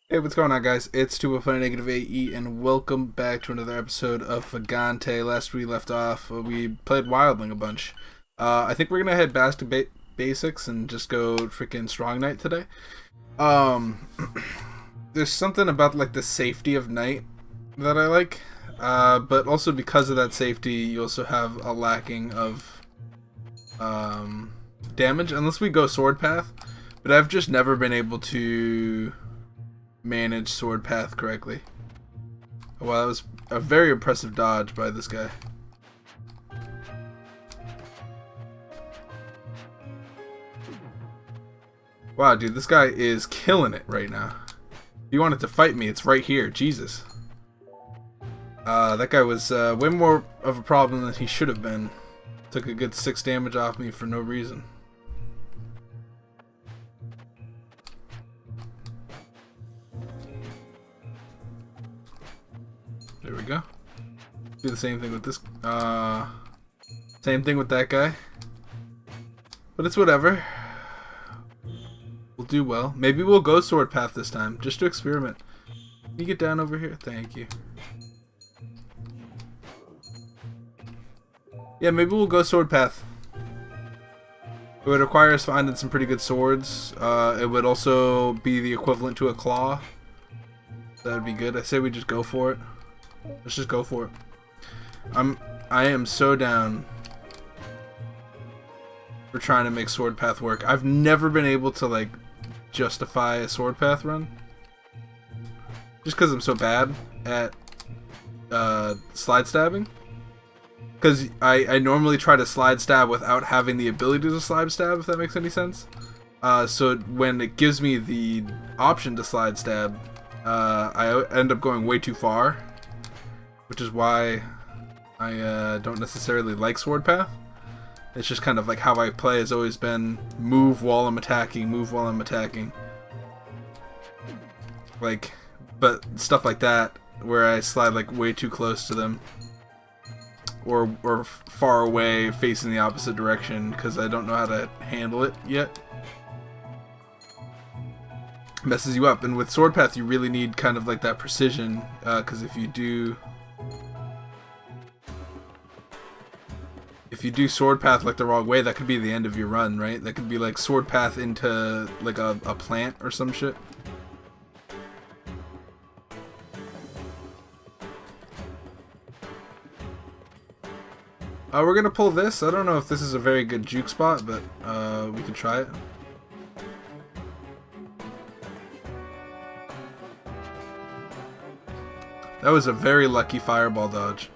Hey, what's going on, guys? It's 2 playing Negative AE, and welcome back to another episode of Vagante. Last we left off, we played Wildling a bunch. I think we're gonna head back to basics and just go freaking Strong Knight today. Um, there's something about like the safety of Knight that I like, but also because of that safety, you also have a lacking of damage unless we go Sword Path. But I've just never been able to manage sword path correctly. Well, that was a very impressive dodge by this guy. Wow, dude, this guy is killing it right now. If you wanted to fight me, it's right here. Jesus. That guy was way more of a problem than he should have been. Took a good 6 damage off me for no reason. There we go. Do the same thing with this. Same thing with that guy. But it's whatever. We'll do well. Maybe we'll go sword path this time, just to experiment. Can you get down over here? Thank you. Yeah, maybe we'll go sword path. It would require us finding some pretty good swords. It would also be the equivalent to a claw. That would be good. I say we just go for it. Let's just go for it. I am so down for trying to make sword path work. I've never been able to like justify a sword path run just because I'm so bad at slide stabbing. Because I normally try to slide stab without having the ability to slide stab, if that makes any sense. So when it gives me the option to slide stab, I end up going way too far. Which is why I don't necessarily like sword path. It's just kind of like how I play has always been move while I'm attacking, move while I'm attacking. Like, but stuff like that where I slide like way too close to them, or far away facing the opposite direction because I don't know how to handle it yet. Messes you up, and with sword path you really need kind of like that precision because if you do sword path like the wrong way, that could be the end of your run, right? That could be like sword path into like a plant or some shit. We're gonna pull this. I don't know if this is a very good juke spot, but we could try it. That was a very lucky fireball dodge.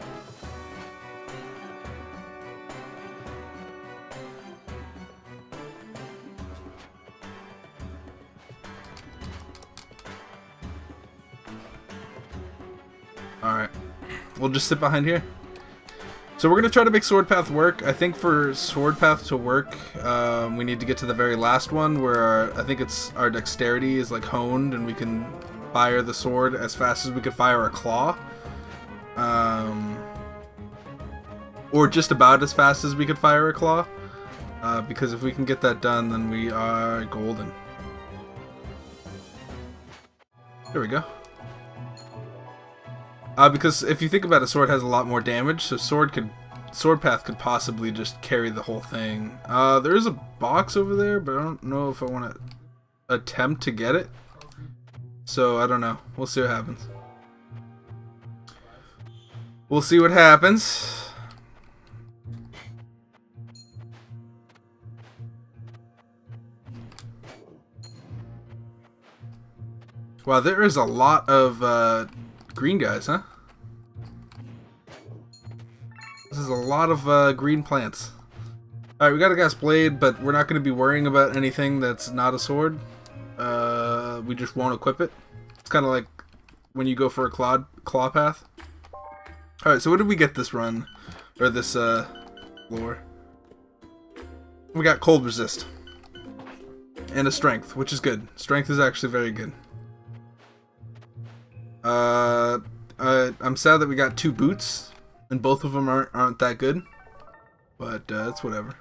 Alright, we'll just sit behind here. So we're going to try to make sword path work. I think for sword path to work, we need to get to the very last one where I think it's our dexterity is like honed and we can fire the sword as fast as we could fire a claw. Or just about as fast as we could fire a claw. Because if we can get that done, then we are golden. There we go. Because if you think about it, sword has a lot more damage, so sword path could possibly just carry the whole thing. There is a box over there, but I don't know if I want to attempt to get it. So I don't know. We'll see what happens. We'll see what happens. Wow, there is a lot of green guys, huh? This is a lot of green plants. Alright, we got a gas blade, but we're not going to be worrying about anything that's not a sword. We just won't equip it. It's kind of like when you go for a claw path. Alright, so what did we get this run? Or this lore? We got cold resist. And a strength, which is good. Strength is actually very good. I'm sad that we got 2 boots, and both of them aren't that good, but it's whatever.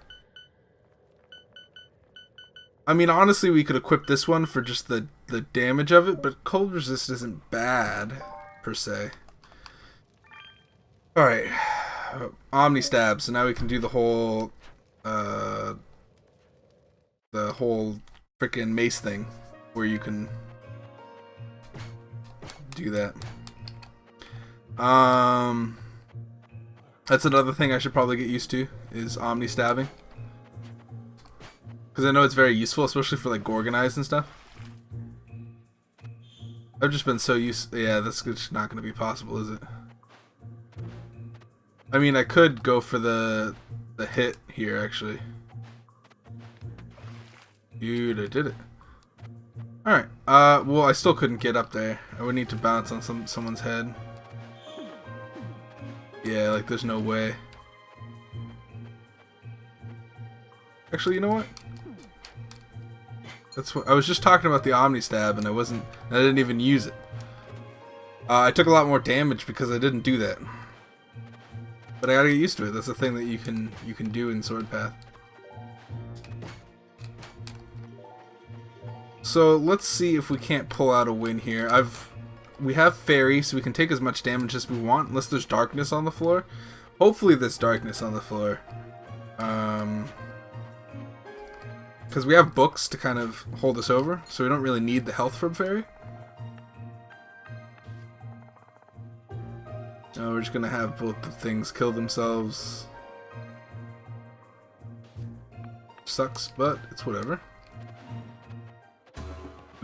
I mean, honestly, we could equip this one for just the damage of it, but cold resist isn't bad, per se. Alright. Omni stab, so now we can do the whole freaking mace thing, where you can do that. That's another thing I should probably get used to, is omni stabbing. Because I know it's very useful, especially for like Gorgonized and stuff. I've just been so used... Yeah, that's just not going to be possible, is it? I mean, I could go for the hit here, actually. Dude, I did it. Alright, well, I still couldn't get up there. I would need to bounce on someone's head. Yeah, like, there's no way. Actually, you know what? That's what I was just talking about, the Omni Stab, and I didn't even use it. I took a lot more damage because I didn't do that. But I gotta get used to it. That's a thing that you can do in Sword Path. So let's see if we can't pull out a win here. We have Fairy, so we can take as much damage as we want, unless there's darkness on the floor. Hopefully there's darkness on the floor. Because we have books to kind of hold us over, so we don't really need the health from Fairy. No, we're just gonna have both the things kill themselves. Sucks, but it's whatever.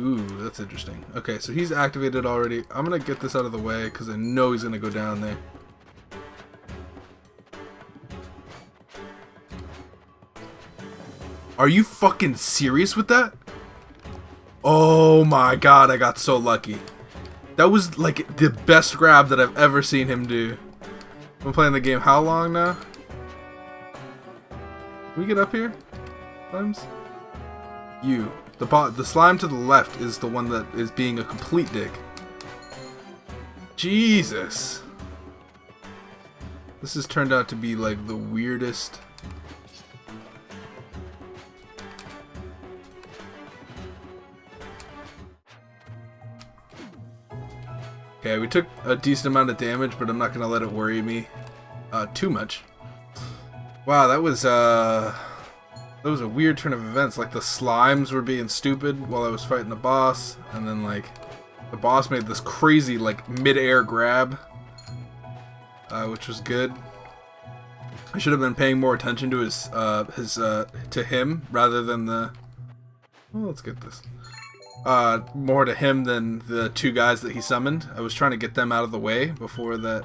Ooh, that's interesting. Okay, so he's activated already. I'm gonna get this out of the way because I know he's gonna go down there. Are you fucking serious with that? Oh my god, I got so lucky. That was like the best grab that I've ever seen him do. I've been playing the game how long now? Can we get up here? Slimes? You. The slime to the left is the one that is being a complete dick. Jesus. This has turned out to be like the weirdest. Okay, we took a decent amount of damage, but I'm not gonna let it worry me too much. Wow, that was a weird turn of events. Like, the slimes were being stupid while I was fighting the boss, and then like the boss made this crazy like mid-air grab, which was good. I should have been paying more attention to to him rather than the. Well, let's get this. More to him than the two guys that he summoned. I was trying to get them out of the way before that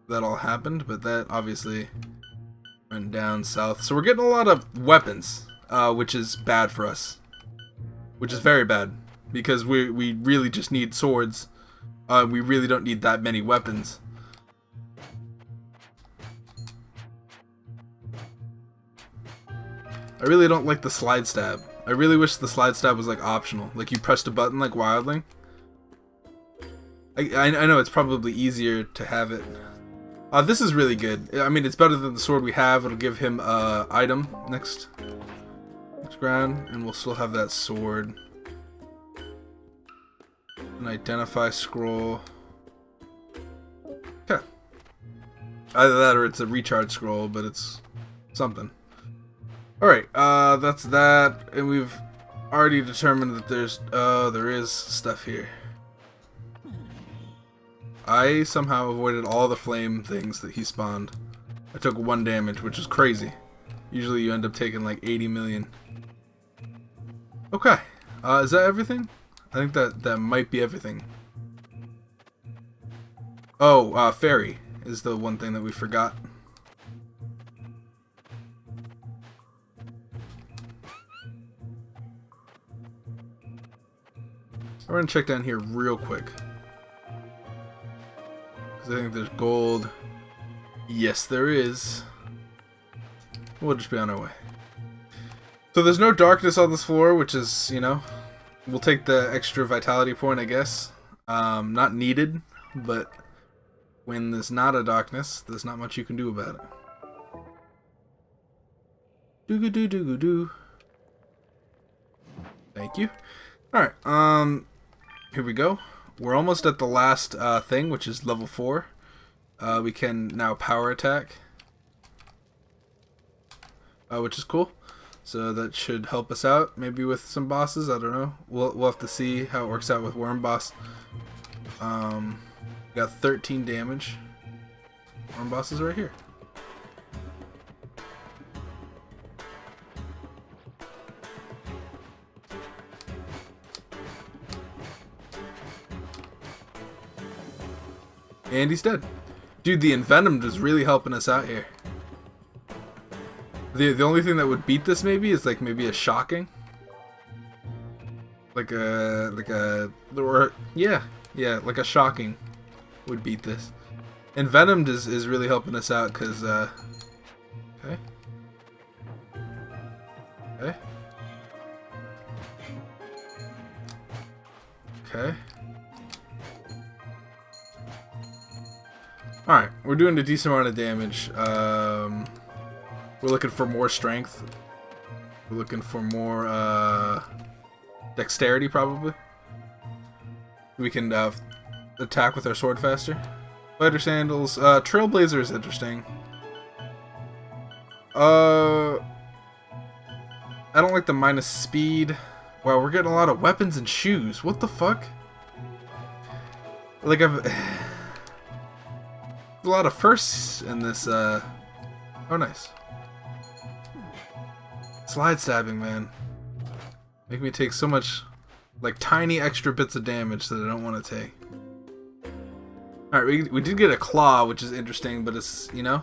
all happened, but that obviously went down south. So we're getting a lot of weapons, which is bad for us. Which is very bad, because we really just need swords. We really don't need that many weapons. I really don't like the slide stab. I really wish the slide stab was like optional. Like you pressed a button like wildling. I know it's probably easier to have it. This is really good. I mean, it's better than the sword we have. It'll give him item next round, and we'll still have that sword. An identify scroll. Okay. Either that or it's a recharge scroll, but it's something. Alright, that's that, and we've already determined that there is stuff here. I somehow avoided all the flame things that he spawned. I took 1 damage, which is crazy. Usually you end up taking like 80 million. Okay, is that everything? I think that might be everything. Oh, fairy is the one thing that we forgot. We're gonna check down here real quick, because I think there's gold. Yes, there is. We'll just be on our way. So there's no darkness on this floor, which is, you know, we'll take the extra vitality point, I guess. Not needed, but when there's not a darkness, there's not much you can do about it. Doo-goo-doo-doo-goo-doo. Thank you. Alright, here we go. We're almost at the last thing, which is level 4. We can now power attack, which is cool. So that should help us out, maybe with some bosses. I don't know. We'll have to see how it works out with Worm Boss. Got 13 damage. Worm Boss is right here. And he's dead. Dude, the Envenomed is really helping us out here. The only thing that would beat this maybe is like maybe a shocking. Like a shocking would beat this. Envenomed is really helping us out because okay. Okay. Okay. Alright, we're doing a decent amount of damage. We're looking for more strength. We're looking for more dexterity, probably. We can attack with our sword faster. Spider Sandals. Trailblazer is interesting. I don't like the minus speed. Wow, we're getting a lot of weapons and shoes. What the fuck? Like, I've... a lot of firsts in this, oh, nice. Slide stabbing, man. Make me take so much, like, tiny extra bits of damage that I don't want to take. Alright, we did get a claw, which is interesting, but it's, you know,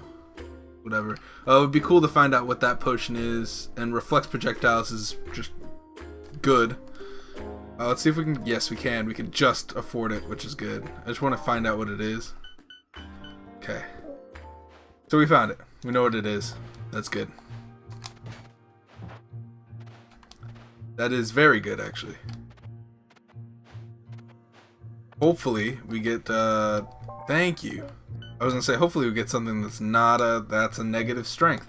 whatever. It would be cool to find out what that potion is, and reflex projectiles is just good. Let's see if we can, yes, we can. We can just afford it, which is good. I just want to find out what it is. Okay. So we found it. We know what it is. That's good. That is very good, actually. Hopefully we get, thank you. I was gonna say, hopefully we get something that's not that's a negative strength.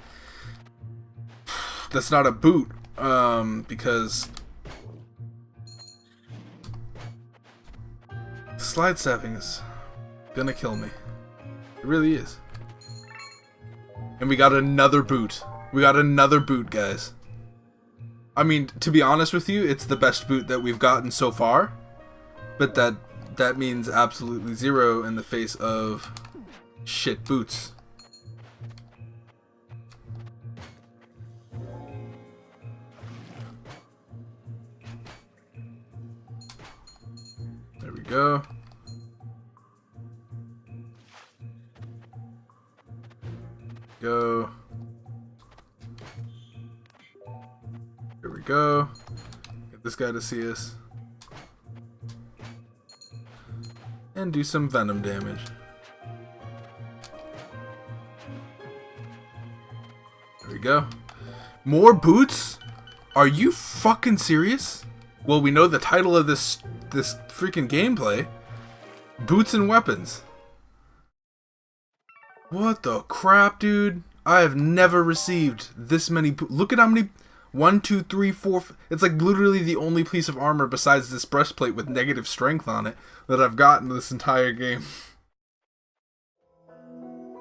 That's not a boot, because slide stabbing is gonna kill me. It really is. And we got another boot. We got another boot, guys. I mean, to be honest with you, it's the best boot that we've gotten so far. But that means absolutely zero in the face of shit boots. There we go. Go. Here we go. Get this guy to see us. And do some venom damage. There we go. More boots? Are you fucking serious? Well, we know the title of this freaking gameplay. Boots and weapons. What the crap, dude? I have never received this many. Look at how many. 1, 2, 3, 4. It's like literally the only piece of armor besides this breastplate with negative strength on it that I've gotten this entire game.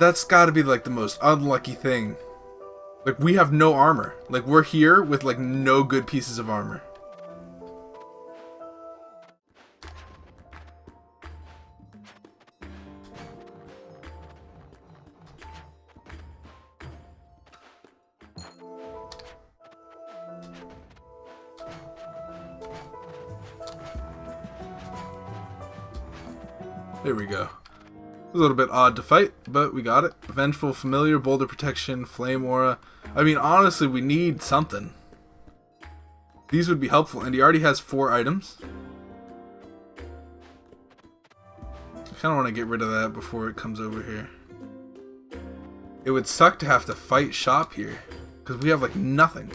That's gotta be like the most unlucky thing. Like, we have no armor. Like, we're here with like no good pieces of armor. There we go. It was a little bit odd to fight, but we got it. Vengeful Familiar, Boulder Protection, Flame Aura. I mean, honestly, we need something. These would be helpful, and he already has 4 items. I kind of want to get rid of that before it comes over here. It would suck to have to fight shop here, because we have, like, nothing.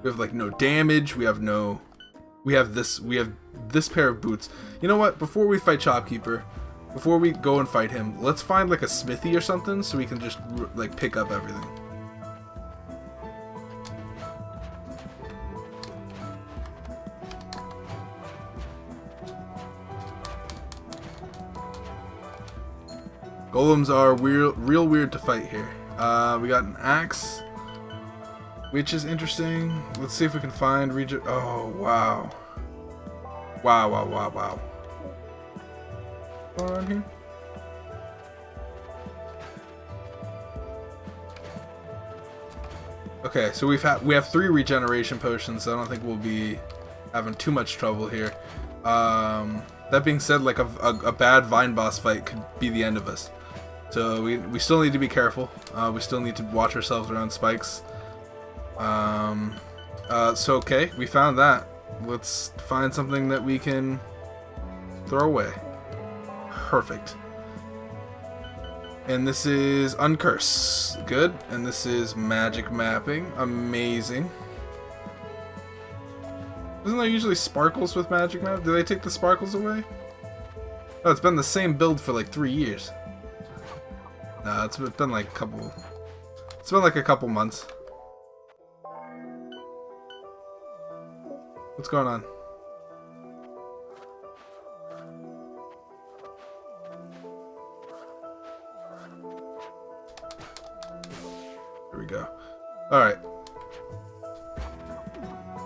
We have, like, no damage, we have no... We have this pair of boots. You know what? Before we fight Shopkeeper, before we go and fight him, let's find like a smithy or something so we can just like pick up everything. Golems are real weird to fight here. We got an axe, which is interesting. Let's see if we can find oh, wow. Wow. What's going on here? Okay, so we have 3 regeneration potions, so I don't think we'll be having too much trouble here. That being said, like a bad vine boss fight could be the end of us. So we still need to be careful. We still need to watch ourselves around spikes. So okay, we found that. Let's find something that we can throw away. Perfect. And this is Uncurse. Good. And this is Magic Mapping. Amazing. Isn't there usually sparkles with Magic Map? Do they take the sparkles away? Oh, it's been the same build for like 3 years. Nah, it's been like a couple... It's been like a couple months. What's going on? Here we go. Alright.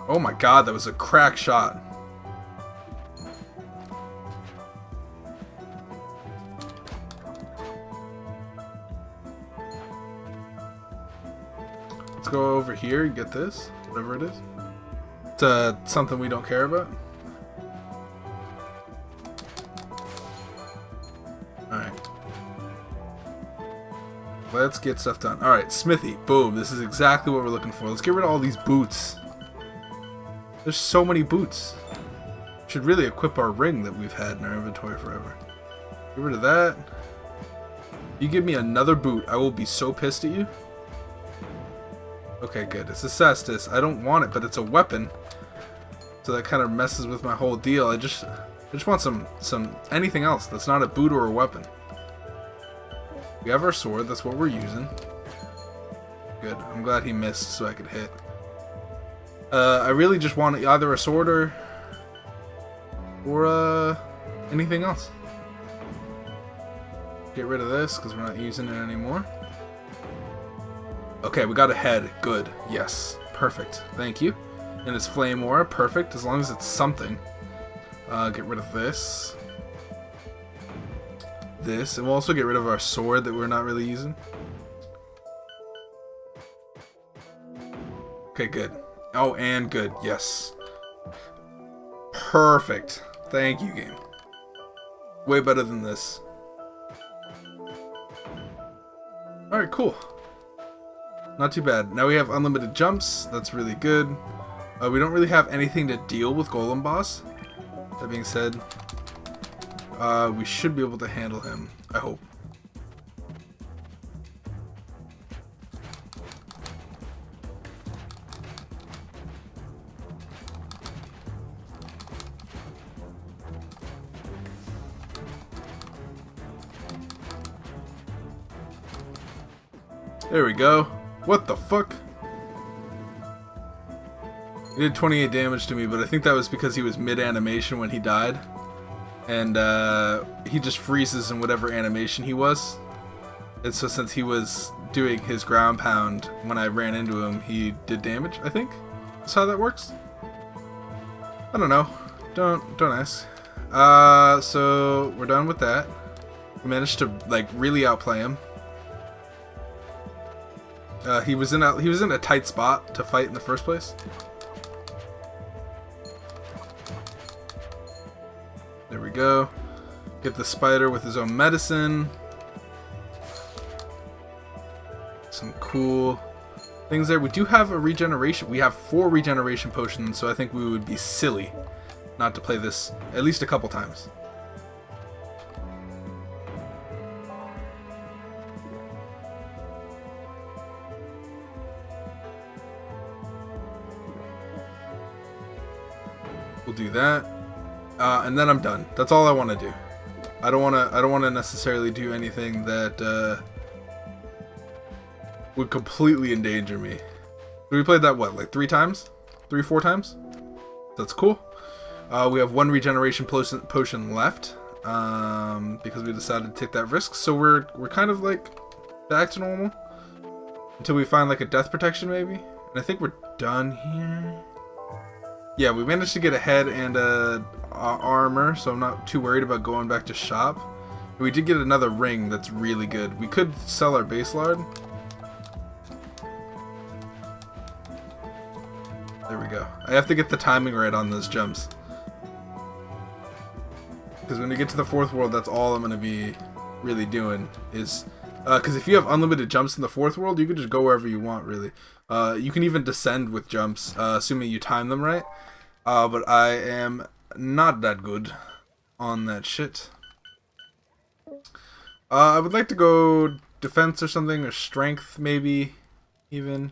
Oh my god, that was a crack shot. Let's go over here and get this, whatever it is. It's something we don't care about. Alright. Let's get stuff done. Alright, smithy. Boom. This is exactly what we're looking for. Let's get rid of all these boots. There's so many boots. We should really equip our ring that we've had in our inventory forever. Get rid of that. You give me another boot, I will be so pissed at you. Okay, good. It's a cestus. I don't want it, but it's a weapon. So that kind of messes with my whole deal. I just want some anything else that's not a boot or a weapon. We have our sword. That's what we're using. Good. I'm glad he missed so I could hit. I really just want either a sword or anything else. Get rid of this because we're not using it anymore. Okay, we got a head. Good. Yes. Perfect. Thank you. And it's flame aura. Perfect. As long as it's something. Get rid of this. This. And we'll also get rid of our sword that we're not really using. Okay, good. Oh, and good. Yes. Perfect. Thank you, game. Way better than this. Alright, cool. Not too bad. Now we have unlimited jumps. That's really good. We don't really have anything to deal with Golem Boss. That being said, we should be able to handle him. I hope. There we go. What the fuck? He did 28 damage to me, but I think that was because he was mid-animation when he died. And he just freezes in whatever animation he was. And so since he was doing his ground pound when I ran into him, he did damage, I think? That's how that works? I don't know. Don't ask. So we're done with that. We managed to like really outplay him. He was in a tight spot to fight in the first place. There we go. Get the spider with his own medicine. Some cool things there. We do have a regeneration. We have 4 regeneration potions, so I think we would be silly not to play this at least a couple times. We'll do that, and then I'm done. That's all I want to do. I don't want to necessarily do anything that would completely endanger me. So we played that what, like 3 times, 4 times. That's cool. We have 1 regeneration potion left. because we decided to take that risk. So we're kind of like back to normal until we find like a death protection maybe. And I think we're done here. Yeah, we managed to get a head and armor, so I'm not too worried about going back to shop. We did get another ring that's really good. We could sell our base lard. There we go. I have to get the timing right on those jumps. Because when we get to the 4th world, that's all I'm going to be really doing. Is because if you have unlimited jumps in the 4th world, you can just go wherever you want, really. You can even descend with jumps, assuming you time them right. But I am not that good on that shit. I would like to go defense or something, or strength maybe, even.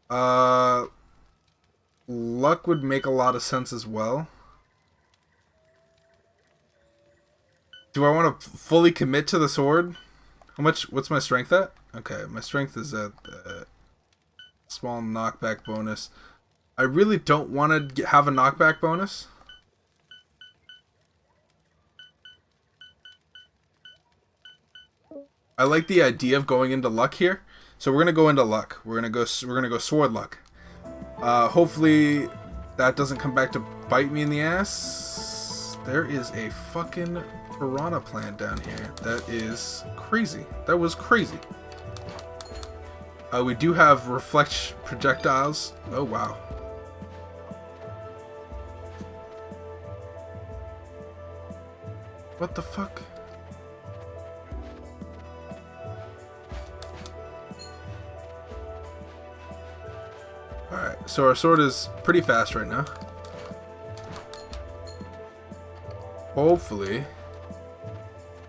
Luck would make a lot of sense as well. Do I want to fully commit to the sword? What's my strength at? Okay, my strength is at small knockback bonus. I really don't want to have a knockback bonus. I like the idea of going into luck here, so we're gonna go into luck. We're gonna go sword luck. Hopefully that doesn't come back to bite me in the ass. There is a fucking piranha plant down here. That is crazy. That was crazy. We do have reflect projectiles. Oh wow. What the fuck? Alright, so our sword is pretty fast right now. Hopefully,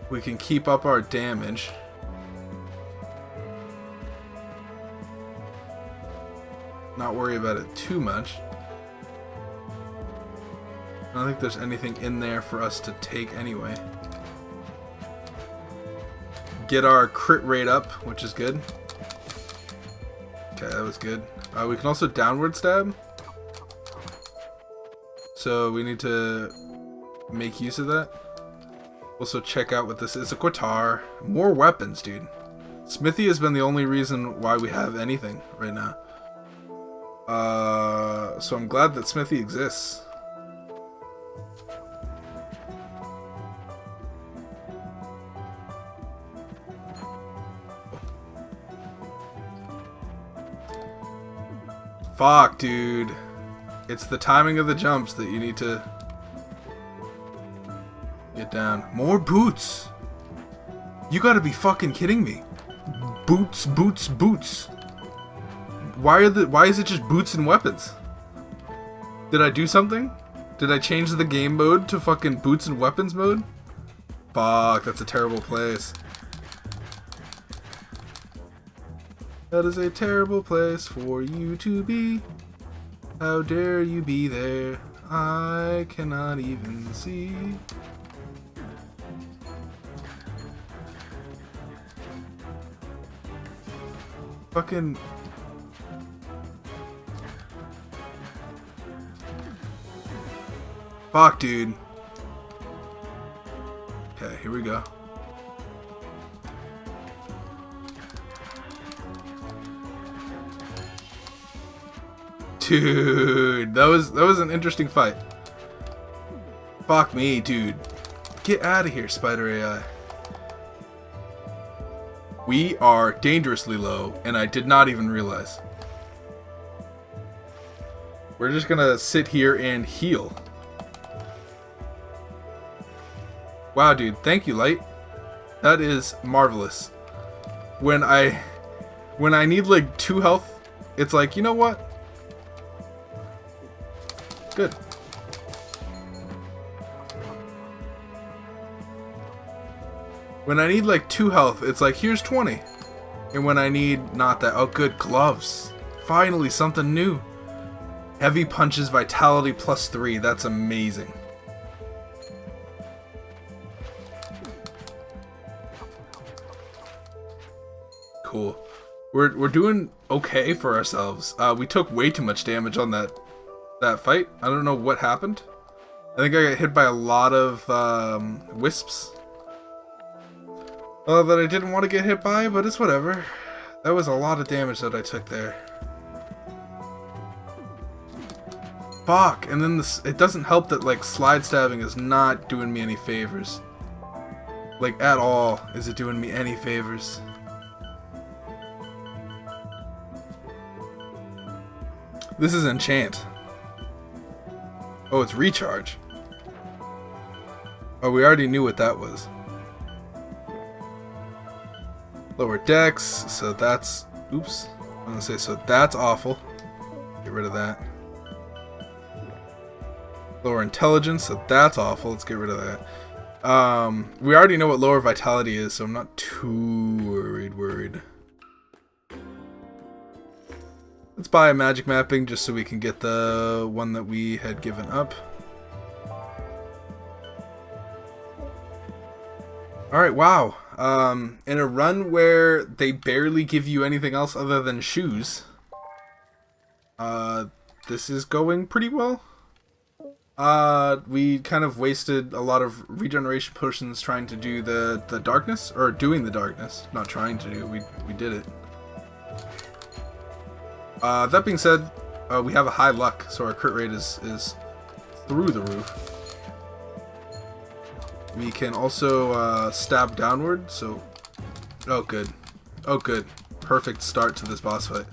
we can keep up our damage. Not worry about it too much. I don't think there's anything in there for us to take anyway. Get our crit rate up, which is good. Okay, that was good. We can also downward stab. So we need to make use of that. Also check out what this is. A Qatar. More weapons, dude. Smithy has been the only reason why we have anything right now. So I'm glad that Smithy exists. Fuck, dude. It's the timing of the jumps that you need to get down. More boots. You gotta be fucking kidding me. Boots, boots, boots. Why is it just boots and weapons? Did I do something? Did I change the game mode to fucking boots and weapons mode? Fuck, that's a terrible place. That is a terrible place for you to be. How dare you be there? I cannot even see. Fucking... Fuck, dude. Okay, here we go. Dude, that was an interesting fight. Fuck me, dude. Get out of here, Spider AI. We are dangerously low, and I did not even realize. We're just gonna sit here and heal. Wow, dude, thank you, Light. That is marvelous. When I need like 2 health, it's like, you know what? Good. When I need like 2 health, it's like, here's 20. And when I need not that, oh good, gloves. Finally, something new. Heavy punches, vitality +3. That's amazing. Cool. We're doing okay for ourselves. We took way too much damage on that fight. I don't know what happened. I think I got hit by a lot of wisps. That I didn't want to get hit by, but it's whatever. That was a lot of damage that I took there. Fuck, and then this, it doesn't help that like slide stabbing is not doing me any favors. Like at all is it doing me any favors. This is enchant. Oh, it's recharge. Oh, we already knew what that was. Lower dex, so that's... Oops. I'm gonna say, so that's awful. Get rid of that. Lower intelligence, so that's awful. Let's get rid of that. We already know what lower vitality is, so I'm not too worried. Let's buy a magic mapping just so we can get the one that we had given up. Alright, wow. In a run where they barely give you anything else other than shoes, this is going pretty well. We kind of wasted a lot of regeneration potions trying to do the darkness, or doing the darkness. Not trying to do, we did it. That being said, we have a high luck, so our crit rate is through the roof. We can also stab downward, so... Oh, good. Oh, good. Perfect start to this boss fight.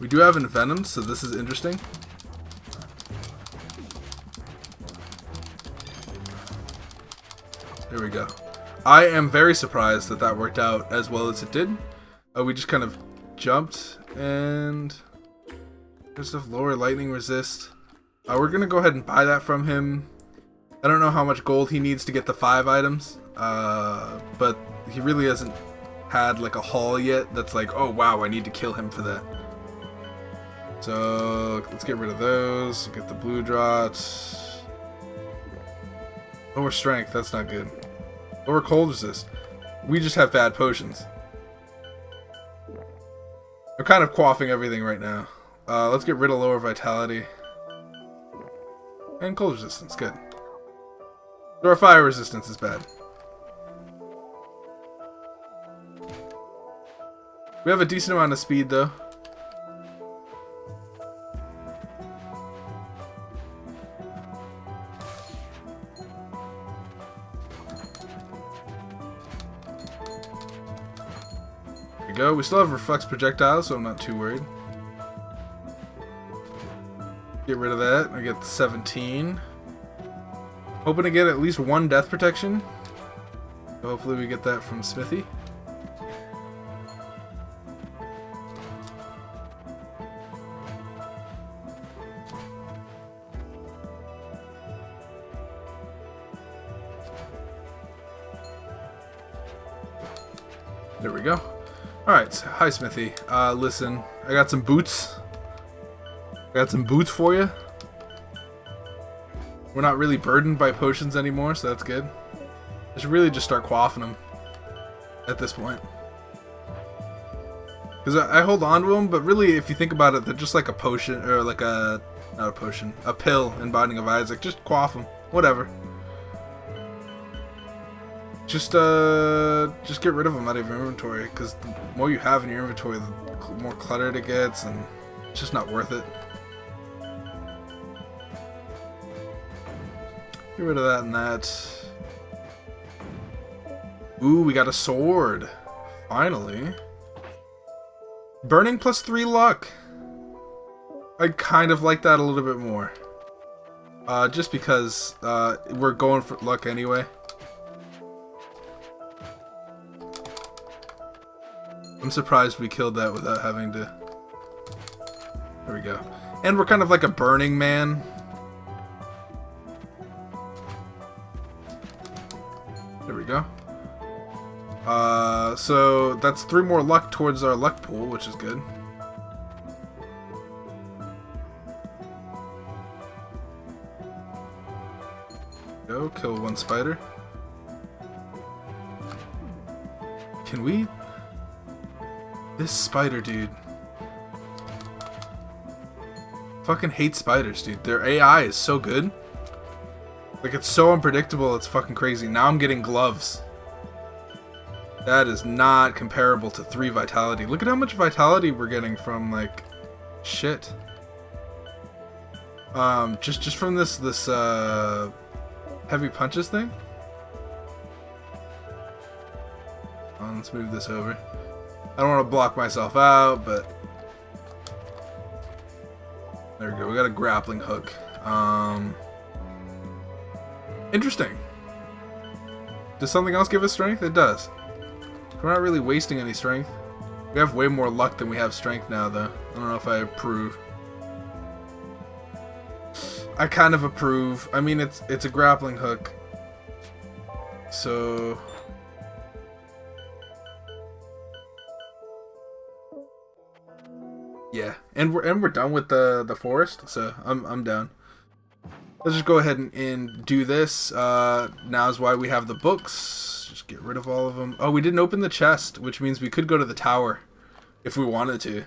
We do have Envenom, so this is interesting. There we go. I am very surprised that that worked out as well as it did. We just kind of jumped, and... There's stuff lower lightning resist. We're gonna go ahead and buy that from him. I don't know how much gold he needs to get the 5 items, but he really hasn't had like a haul yet that's like, oh wow, I need to kill him for that. So let's get rid of those. Get the blue drops. Lower strength, that's not good. Lower cold resist. We just have bad potions. I'm kind of quaffing everything right now. Let's get rid of lower vitality. And cold resistance, good. So our fire resistance is bad. We have a decent amount of speed though. There we go. We still have reflex projectiles, so I'm not too worried. Get rid of that. I get 17. Hoping to get at least 1 death protection. So hopefully we get that from Smithy. There we go. Alright, hi Smithy. Listen, I got some boots. Got some boots for you. We're not really burdened by potions anymore, so that's good. I should really just start quaffing them at this point. Because I hold on to them, but really, if you think about it, they're just like a potion, or like a... not a potion. A pill in Binding of Isaac. Just quaff them. Whatever. Just get rid of them out of your inventory, because the more you have in your inventory, the more cluttered it gets, and it's just not worth it. Get rid of that and that. Ooh, we got a sword. Finally. Burning plus 3 luck. I kind of like that a little bit more. Just because we're going for luck anyway. I'm surprised we killed that without having to... There we go. And we're kind of like a burning man. There we go. So that's 3 more luck towards our luck pool, which is good. Go, kill 1 spider. Can we... This spider dude. Fucking hate spiders, dude. Their AI is so good. Like, it's so unpredictable, it's fucking crazy. Now I'm getting gloves. That is not comparable to 3 vitality. Look at how much vitality we're getting from, like, shit. Just from this heavy punches thing. Let's move this over. I don't want to block myself out, but there we go. We got a grappling hook. Interesting. Does something else give us strength? It does. We're not really wasting any strength. We have way more luck than we have strength now, though. I don't know if I approve. I kind of approve. I mean, it's a grappling hook, so yeah. And we're done with the forest, so I'm down. Let's just go ahead and do this. Now's why we have the books. Just get rid of all of them. Oh, we didn't open the chest, which means we could go to the tower if we wanted to.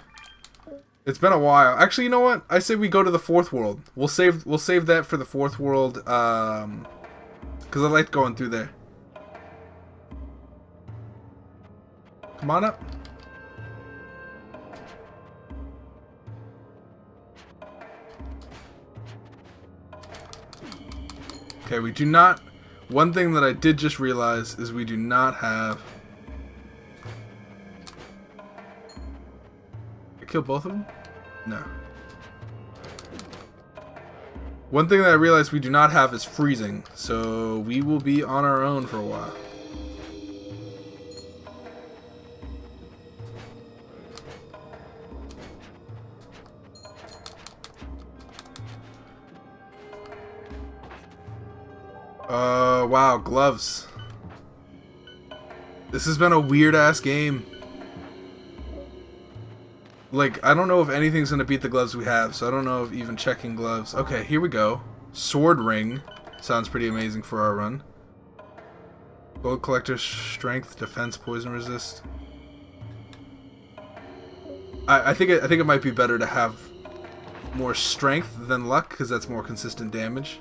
It's been a while. Actually, you know what? I say we go to the 4th world. We'll save that for the 4th world, because I like going through there. Come on up. Okay, we do not... One thing that I did just realize is we do not have... I kill both of them? No. One thing that I realized we do not have is freezing, so we will be on our own for a while. Wow, gloves. This has been a weird-ass game. Like, I don't know if anything's gonna beat the gloves we have, so I don't know if even checking gloves. Okay, here we go. Sword ring. Sounds pretty amazing for our run. Gold collector, strength, defense, poison resist. I think it might be better to have more strength than luck, because that's more consistent damage.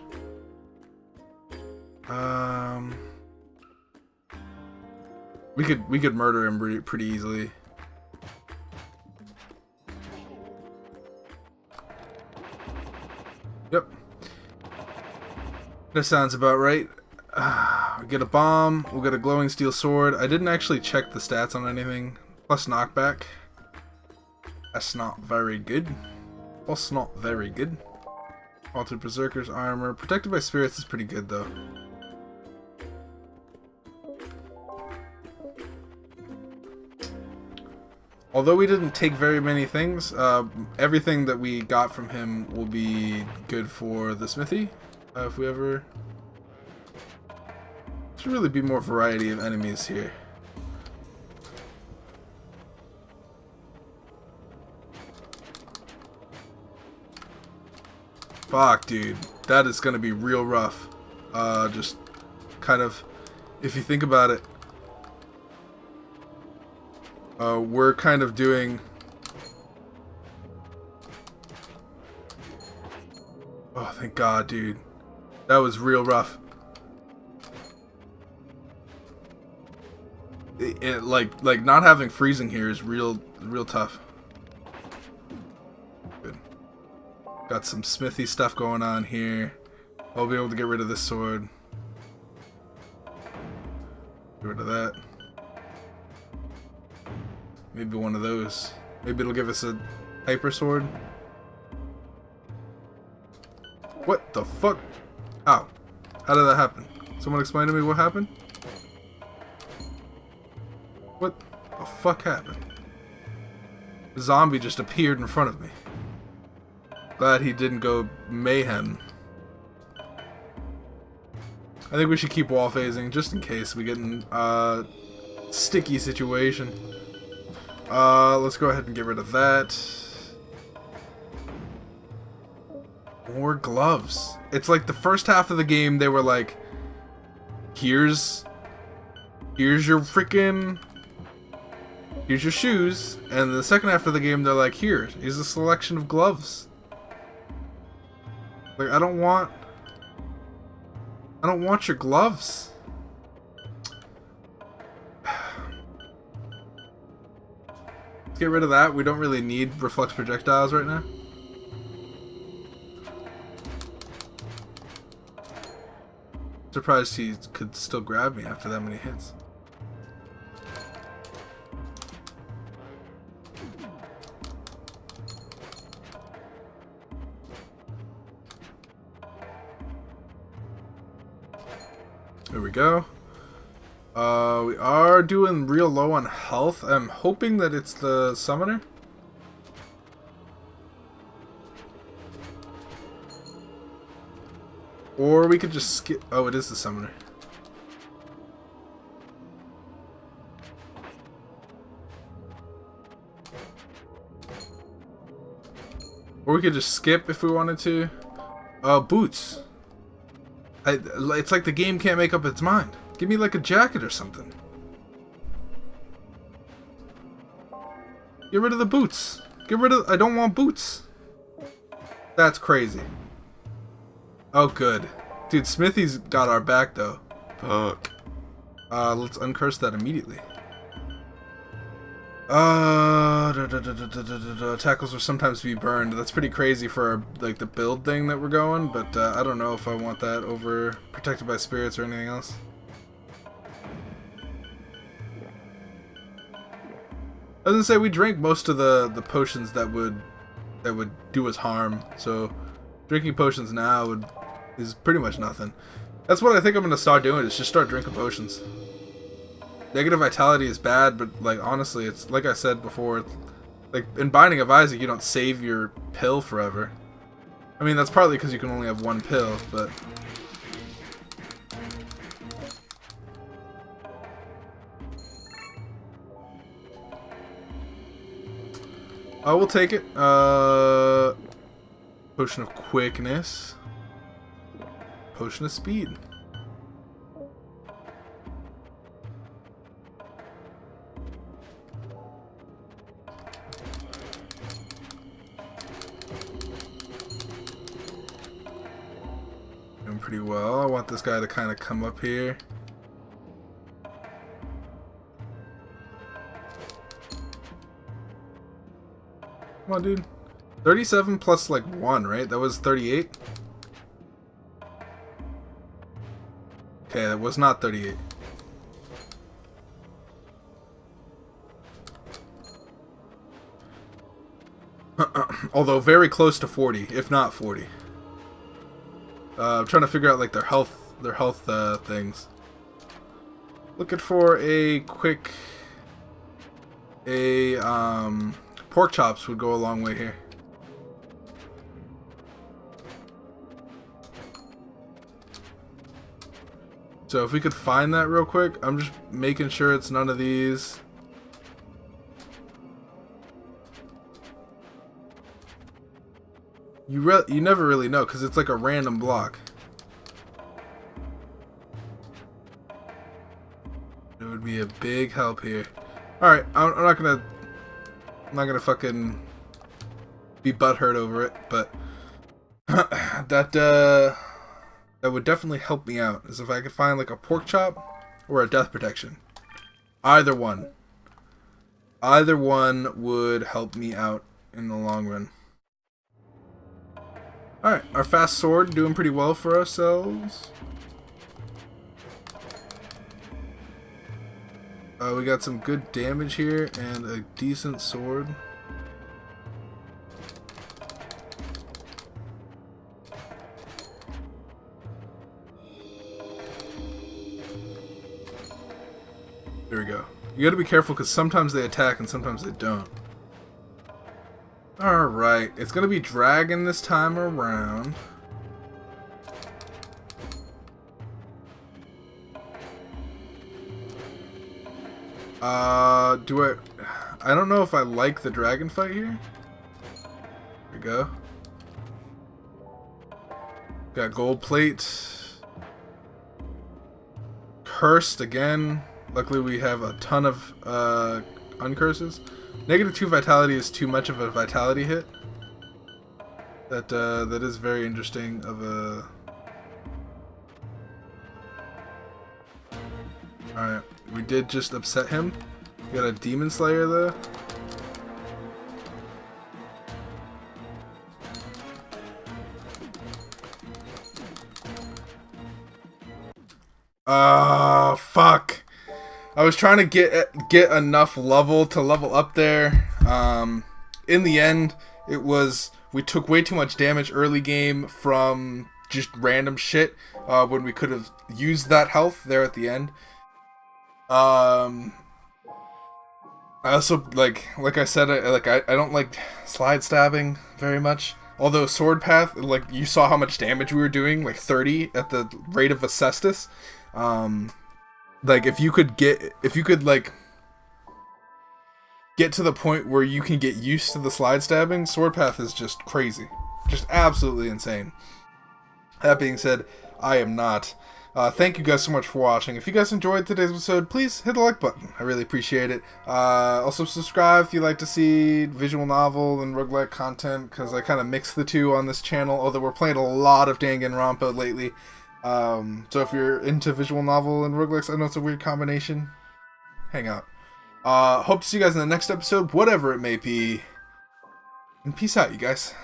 We could murder him pretty easily. Yep. That sounds about right. We get a bomb. We'll get a glowing steel sword. I didn't actually check the stats on anything. Plus knockback. That's not very good. That's not very good. Altered Berserker's armor. Protected by spirits is pretty good, though. Although we didn't take very many things, everything that we got from him will be good for the smithy, if we ever... Should really be more variety of enemies here. Fuck, dude. That is gonna be real rough. Just kind of, if you think about it, we're kind of doing... Oh, thank God, dude. That was real rough. Like not having freezing here is real tough. Good. Got some smithy stuff going on here. I'll be able to get rid of this sword. Get rid of that. Maybe one of those. Maybe it'll give us a hyper sword. What the fuck? Ow. How did that happen? Someone explain to me what happened? What the fuck happened? A zombie just appeared in front of me. Glad he didn't go mayhem. I think we should keep wall phasing just in case we get in a sticky situation. Let's go ahead and get rid of that. More gloves. It's like the first half of the game they were like, here's your freaking... Here's your shoes. And the second half of the game they're like, here's a selection of gloves. Like, I don't want your gloves. Let's get rid of that. We don't really need reflex projectiles right now. Surprised he could still grab me after that many hits. There we go. We are doing real low on health. I'm hoping that it's the summoner. Or we could just skip. Oh, it is the summoner. Or we could just skip if we wanted to. Boots. It's like the game can't make up its mind. Give me like a jacket or something. Get rid of the boots. Get rid of... I don't want boots. That's crazy. Oh, good. Dude, Smithy's got our back, though. Fuck. Let's uncurse that immediately. Tackles will sometimes be burned. That's pretty crazy for, like, the build thing that we're going, but I don't know if I want that over protected by spirits or anything else. I was gonna say we drank most of the potions that would do us harm, so drinking potions now is pretty much nothing. That's what I think I'm gonna start doing, is just start drinking potions. Negative vitality is bad, but like honestly, it's like I said before, like in Binding of Isaac, you don't save your pill forever. I mean, that's partly because you can only have one pill, but I will take it. Potion of quickness. Potion of speed. Doing pretty well. I want this guy to kind of come up here. Come on, dude. 37 plus like 1, right? That was 38? Okay, that was not 38. Although very close to 40, if not 40. I'm trying to figure out like their health things. Looking for a quick pork chops would go a long way here. So if we could find that real quick, I'm just making sure it's none of these. You never really know because it's like a random block. It would be a big help here. All right, I'm not gonna fucking be butthurt over it, but that would definitely help me out. Is if I could find like a pork chop or a death protection. Either one would help me out in the long run. Alright, our fast sword doing pretty well for ourselves. We got some good damage here and a decent sword. There we go. You gotta be careful because sometimes they attack and sometimes they don't. Alright, it's gonna be dragon this time around. I don't know if I like the dragon fight here. There we go. Got gold plate. Cursed again. Luckily we have a ton of uncurses. -2 vitality is too much of a vitality hit. That is very interesting of a... Alright, we did just upset him. We got a Demon Slayer though. Fuck. I was trying to get enough level to level up there. In the end, it was... We took way too much damage early game from just random shit when we could have used that health there at the end. I also, like I said, I don't like slide stabbing very much. Although Sword Path, like, you saw how much damage we were doing, like 30 at the rate of Acestus. Like, if you could like get to the point where you can get used to the slide stabbing, Sword Path is just crazy. Just absolutely insane. That being said, I am not. Thank you guys so much for watching. If you guys enjoyed today's episode, please hit the like button. I really appreciate it. Also subscribe if you like to see visual novel and roguelike content, because I kind of mix the two on this channel, although we're playing a lot of Danganronpa lately. So if you're into visual novel and roguelikes, I know it's a weird combination. Hang out. Hope to see you guys in the next episode, whatever it may be. And peace out, you guys.